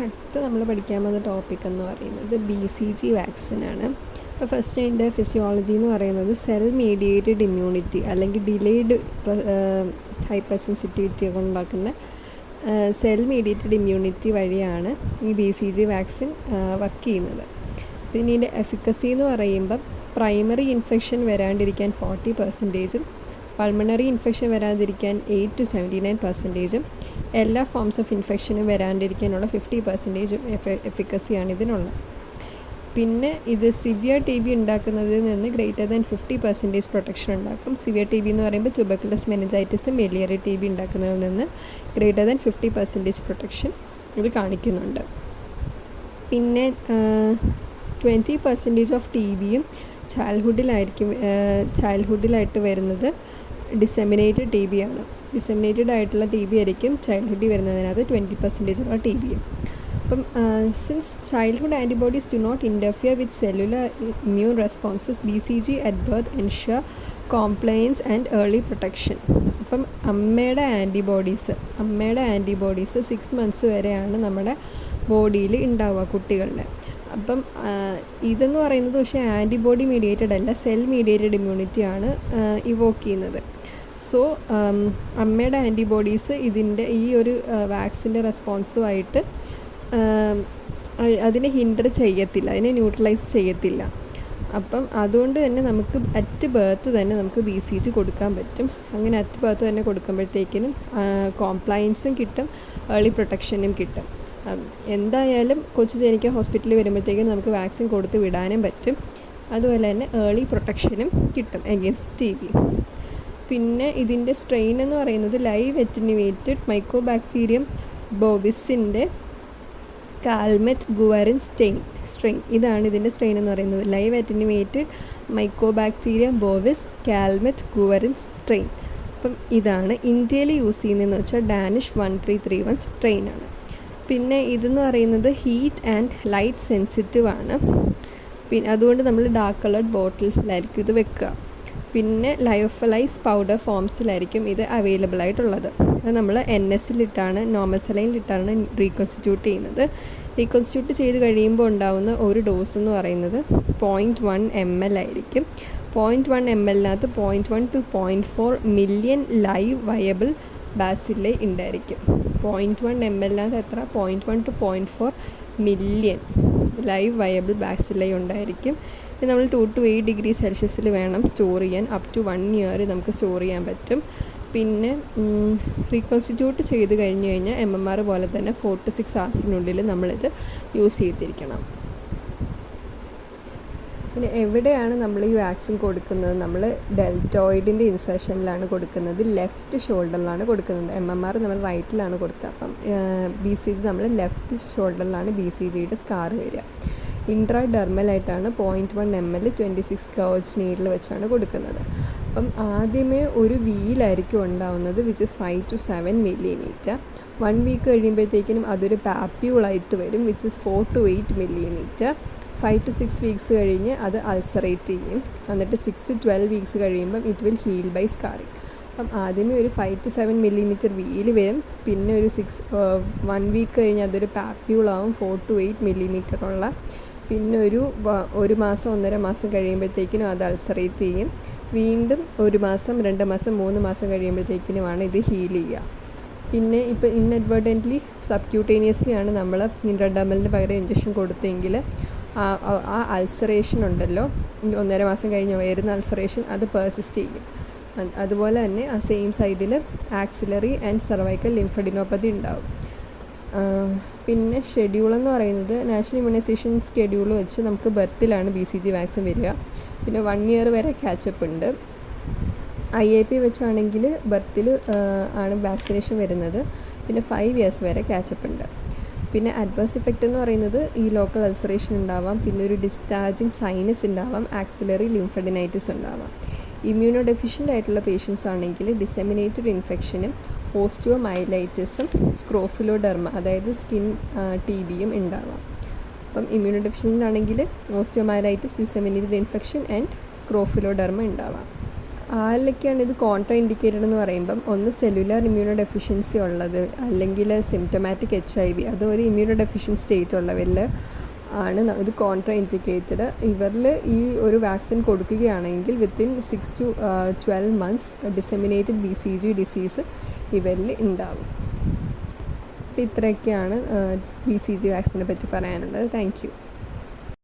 അടുത്ത് നമ്മൾ പഠിക്കാൻ പോകുന്ന ടോപ്പിക് എന്ന് പറയുന്നത് BCG വാക്സിനാണ്. അപ്പോൾ ഫസ്റ്റ് അതിൻ്റെ ഫിസിയോളജി എന്ന് പറയുന്നത് സെൽ മീഡിയേറ്റഡ് ഇമ്മ്യൂണിറ്റി അല്ലെങ്കിൽ ഡിലേഡ് ഹൈപ്പർ സെൻസിറ്റിവിറ്റി ഒക്കെ ഉണ്ടാക്കുന്ന സെൽ മീഡിയേറ്റഡ് ഇമ്മ്യൂണിറ്റി വഴിയാണ് ഈ BCG വാക്സിൻ വർക്ക് ചെയ്യുന്നത്. പിന്നെ ഇതിൻ്റെ എഫിക്കസി എന്ന് പറയുമ്പം പ്രൈമറി ഇൻഫെക്ഷൻ വരാണ്ടിരിക്കാൻ 40%, പൾമണറി ഇൻഫെക്ഷൻ വരാതിരിക്കാൻ 8 to 79%, എല്ലാ ഫോംസ് ഓഫ് ഇൻഫെക്ഷനും വരാണ്ടിരിക്കാനുള്ള 50% എഫിക്കസിയാണ് ഇതിനുള്ളത്. പിന്നെ ഇത് സിവിയർ TB ഉണ്ടാക്കുന്നതിൽ നിന്ന് ഗ്രേറ്റർ ദാൻ 50% പ്രൊട്ടക്ഷൻ ഉണ്ടാക്കും. സിവിയർ TB എന്ന് പറയുമ്പോൾ ട്യൂബർക്കുലസ് മെനിഞ്ചൈറ്റിസും മിലിയറി TB ഉണ്ടാക്കുന്നതിൽ നിന്ന് ഗ്രേറ്റർ ദാൻ 50% പ്രൊട്ടക്ഷൻ ഇത് കാണിക്കുന്നുണ്ട്. പിന്നെ 20% ഓഫ് TBയും ചൈൽഡ്ഹുഡിലായിട്ട് വരുന്നത് ഡിസെമിനേറ്റഡ് TB ആണ്. ഡിസെമിനേറ്റഡ് ആയിട്ടുള്ള TB ആയിരിക്കും ചൈൽഡ്ഹുഡിൽ വരുന്നതിനകത്ത് 20% ഉള്ള TBയും. അപ്പം since childhood antibodies do not interfere with cellular immune responses BCG at birth ensure compliance and early protection. അപ്പം അമ്മയുടെ ആൻറ്റിബോഡീസ് 6 months വരെയാണ് നമ്മുടെ ബോഡിയിൽ ഉണ്ടാവുക കുട്ടികളുടെ. അപ്പം ഇതെന്ന് പറയുന്നത് പക്ഷേ ആൻറ്റിബോഡി മീഡിയേറ്റഡ് അല്ല, സെൽ മീഡിയേറ്റഡ് ഇമ്മ്യൂണിറ്റിയാണ് ഇവോക്ക് ചെയ്യുന്നത്. സോ അമ്മയുടെ ആൻറ്റിബോഡീസ് ഇതിൻ്റെ ഈ ഒരു വാക്സിൻ്റെ റെസ്പോൺസുമായിട്ട് അതിനെ ഹിൻഡർ ചെയ്യത്തില്ല, അതിനെ ന്യൂട്രലൈസ് ചെയ്യത്തില്ല. അപ്പം അതുകൊണ്ട് തന്നെ നമുക്ക് അറ്റ് ബർത്ത് തന്നെ നമുക്ക് BCG കൊടുക്കാൻ പറ്റും. അങ്ങനെ അറ്റ് ബർത്ത് തന്നെ കൊടുക്കുമ്പോഴത്തേക്കിനും കോംപ്ലയൻസും കിട്ടും, ഏർലി പ്രൊട്ടക്ഷനും കിട്ടും. എന്തായാലും കൊച്ചു ജനിക്കാൻ ഹോസ്പിറ്റലിൽ വരുമ്പോഴത്തേക്കും നമുക്ക് വാക്സിൻ കൊടുത്ത് വിടാനും പറ്റും. അതുപോലെ തന്നെ ഏർലി പ്രൊട്ടക്ഷനും കിട്ടും എഗെയിൻസ്റ്റ് TB. പിന്നെ ഇതിൻ്റെ സ്ട്രെയിൻ എന്ന് പറയുന്നത് ലൈവ് അറ്റന്യൂവേറ്റഡ് മൈക്കോബാക്ടീരിയം ബോവിസിൻ്റെ കാൽമെറ്റ് ഗുവറിൻ സ്ട്രെയിൻ. ഇതാണ് ഇതിൻ്റെ സ്ട്രെയിൻ എന്ന് പറയുന്നത്, live അറ്റന്യൂവേറ്റഡ് mycobacterium bovis Calment ഗുവറിൻ strain. അപ്പം ഇതാണ് ഇന്ത്യയിൽ യൂസ് ചെയ്യുന്നതെന്ന് വെച്ചാൽ ഡാനിഷ് 1331 സ്ട്രെയിനാണ്. പിന്നെ ഇതെന്ന് പറയുന്നത് ഹീറ്റ് ആൻഡ് ലൈറ്റ് സെൻസിറ്റീവ് ആണ്. പിന്നെ അതുകൊണ്ട് നമ്മൾ ഡാർക്ക് കളർഡ് ബോട്ടിൽസിലായിരിക്കും ഇത് വെക്കുക. പിന്നെ ലയോഫലൈസ് പൗഡർ ഫോംസിലായിരിക്കും ഇത് അവൈലബിൾ ആയിട്ടുള്ളത്. അത് നമ്മൾ NSലിട്ടാണ്, നോർമൽ സലൈനിലിട്ടാണ് റീകൺസ്റ്റിറ്റ്യൂട്ട് ചെയ്യുന്നത്. റീകൺസ്റ്റിറ്റ്യൂട്ട് ചെയ്ത് കഴിയുമ്പോൾ ഉണ്ടാവുന്ന ഒരു ഡോസ് എന്ന് പറയുന്നത് 0.1 ml ആയിരിക്കും. 0.1 mlനകത്ത് 0.1 to 0.4 മില്യൺ ലൈവ് വയബിൾ ബാസിലെ ഉണ്ടായിരിക്കും. 0.1 mlനകത്ത് എത്ര? 0.1 to 0.4 മില്യൺ ലൈവ് വയബിൾ ബാസിലെ ഉണ്ടായിരിക്കും. ഇത് നമ്മൾ 2 to 8 degree Celsiusൽ വേണം സ്റ്റോർ ചെയ്യാൻ. അപ് ടു 1 year നമുക്ക് സ്റ്റോർ ചെയ്യാൻ പറ്റും. പിന്നെ റീകൺസ്റ്റിറ്റ്യൂട്ട് ചെയ്ത് കഴിഞ്ഞ് കഴിഞ്ഞാൽ MMR പോലെ തന്നെ 4 to 6 hours നമ്മളിത് യൂസ് ചെയ്തിരിക്കണം. പിന്നെ എവിടെയാണ് നമ്മൾ ഈ വാക്സിൻ കൊടുക്കുന്നത്? നമ്മൾ ഡെൽറ്റോയിഡിൻ്റെ ഇൻസേർഷനിലാണ് കൊടുക്കുന്നത്, ലെഫ്റ്റ് ഷോൾഡറിലാണ് കൊടുക്കുന്നത്. MMR നമ്മൾ റൈറ്റിലാണ് കൊടുത്തത്. അപ്പം BCG നമ്മൾ ലെഫ്റ്റ് ഷോൾഡറിലാണ് BCGയുടെ സ്കാർ വരിക. ഇൻട്രാഡെർമലായിട്ടാണ് 0.1 ml 26 gauge നീഡിൽ വെച്ചാണ് കൊടുക്കുന്നത്. അപ്പം ആദ്യമേ ഒരു വീലായിരിക്കും ഉണ്ടാവുന്നത്, which is 5 to 7 millimeter. 1 week കഴിയുമ്പോഴത്തേക്കിനും അതൊരു പാപ്യൂളായിട്ട് വരും, which is 4 to 8 millimeter. 5 to 6 weeks കഴിഞ്ഞ് അത് അൾസറേറ്റ് ചെയ്യും. എന്നിട്ട് 6 to 12 weeks കഴിയുമ്പം it will heal by scarring. അപ്പം ആദ്യമേ ഒരു 5 to 7 millimeter വീല് വരും. പിന്നെ ഒരു 1 week കഴിഞ്ഞ് അതൊരു പാപ്യൂളാവും 4 to 8 millimeter ഉള്ള. പിന്നെ ഒരു മാസം 1.5 മാസം കഴിയുമ്പോഴത്തേക്കിനും അത് അൾസറേറ്റ് ചെയ്യും. വീണ്ടും 1 മാസം 2 മാസം 3 മാസം കഴിയുമ്പോഴത്തേക്കിനുമാണ് ഇത് ഹീൽ ചെയ്യുക. പിന്നെ ഇപ്പോൾ ഇൻഅഡ്വേർട്ടൻ്റ്ലി സബ്ക്യൂട്ടേനിയസ്ലി ആണ് നമ്മൾ ഇൻട്രാഡെർമലിന് പകരം ഇഞ്ചക്ഷൻ കൊടുത്തെങ്കിൽ ആ അൾസറേഷൻ ഉണ്ടല്ലോ, 1.5 മാസം കഴിഞ്ഞ് വരുന്ന അൾസറേഷൻ അത് പെർസിസ്റ്റ് ചെയ്യും. അതുപോലെ തന്നെ ആ സെയിം സൈഡിൽ ആക്സിലറി ആൻഡ് സർവൈക്കൽ ലിംഫഡിനോപ്പതി ഉണ്ടാവും. പിന്നെ ഷെഡ്യൂൾ എന്ന് പറയുന്നത് നാഷണൽ ഇമ്മ്യൂണൈസേഷൻ സ്കെഡ്യൂൾ വെച്ച് നമുക്ക് ബർത്തിലാണ് BCG വാക്സിൻ വരിക. പിന്നെ 1 year വരെ ക്യാച്ചപ്പ് ഉണ്ട്. IAP വെച്ചാണെങ്കിൽ ബർത്തിൽ ആണ് വാക്സിനേഷൻ വരുന്നത്. പിന്നെ 5 years വരെ ക്യാച്ചപ്പ് ഉണ്ട്. പിന്നെ അഡ്വേഴ്സ് ഇഫക്റ്റ് എന്ന് പറയുന്നത് ഈ ലോക്കൽ അൾസറേഷൻ ഉണ്ടാവാം, പിന്നെ ഒരു ഡിസ്ചാർജിങ് സൈനസ് ഉണ്ടാവാം, ആക്സിലറി ലിംഫഡിനൈറ്റിസ് ഉണ്ടാവാം. ഇമ്മ്യൂണോ ഡെഫിഷ്യൻ്റ് ആയിട്ടുള്ള പേഷ്യൻസ് ആണെങ്കിൽ ഡിസെമിനേറ്റഡ് ഇൻഫെക്ഷനും ഓസ്റ്റിയോമൈലൈറ്റിസും സ്ക്രോഫിലോഡെർമ അതായത് സ്കിൻ TBയും ഉണ്ടാവാം. അപ്പം ഇമ്മ്യൂണോ ഡെഫിഷ്യൻ്റ് ആണെങ്കിൽ ഓസ്റ്റിയോമൈലൈറ്റിസ്, ഡിസെമിനേറ്റഡ് ഇൻഫെക്ഷൻ ആൻഡ് സ്ക്രോഫിലോഡെർമ ഉണ്ടാവാം. ആരിലൊക്കെയാണ് ഇത് കോൺട്രാ ഇൻഡിക്കേറ്റഡ് എന്ന് പറയുമ്പം ഒന്ന് സെല്ലുലാർ ഇമ്മ്യൂണോ ഡെഫിഷ്യൻസി ഉള്ളത്, അല്ലെങ്കിൽ സിംറ്റമാറ്റിക് HIV, അത് ഒരു ഇമ്മ്യൂണോ ഡെഫിഷ്യൻസി സ്റ്റേറ്റ് ഉള്ളവരിൽ ആണ് ഇത് കോൺട്രാ ഇൻഡിക്കേറ്റഡ്. ഇവരിൽ ഈ ഒരു വാക്സിൻ കൊടുക്കുകയാണെങ്കിൽ within 6 to 12 months disseminated BCG disease ഇവരിൽ ഉണ്ടാവും. അപ്പോൾ ഇത്രയൊക്കെയാണ് BCG വാക്സിനെ പറ്റി പറയാനുള്ളത്. Thank you.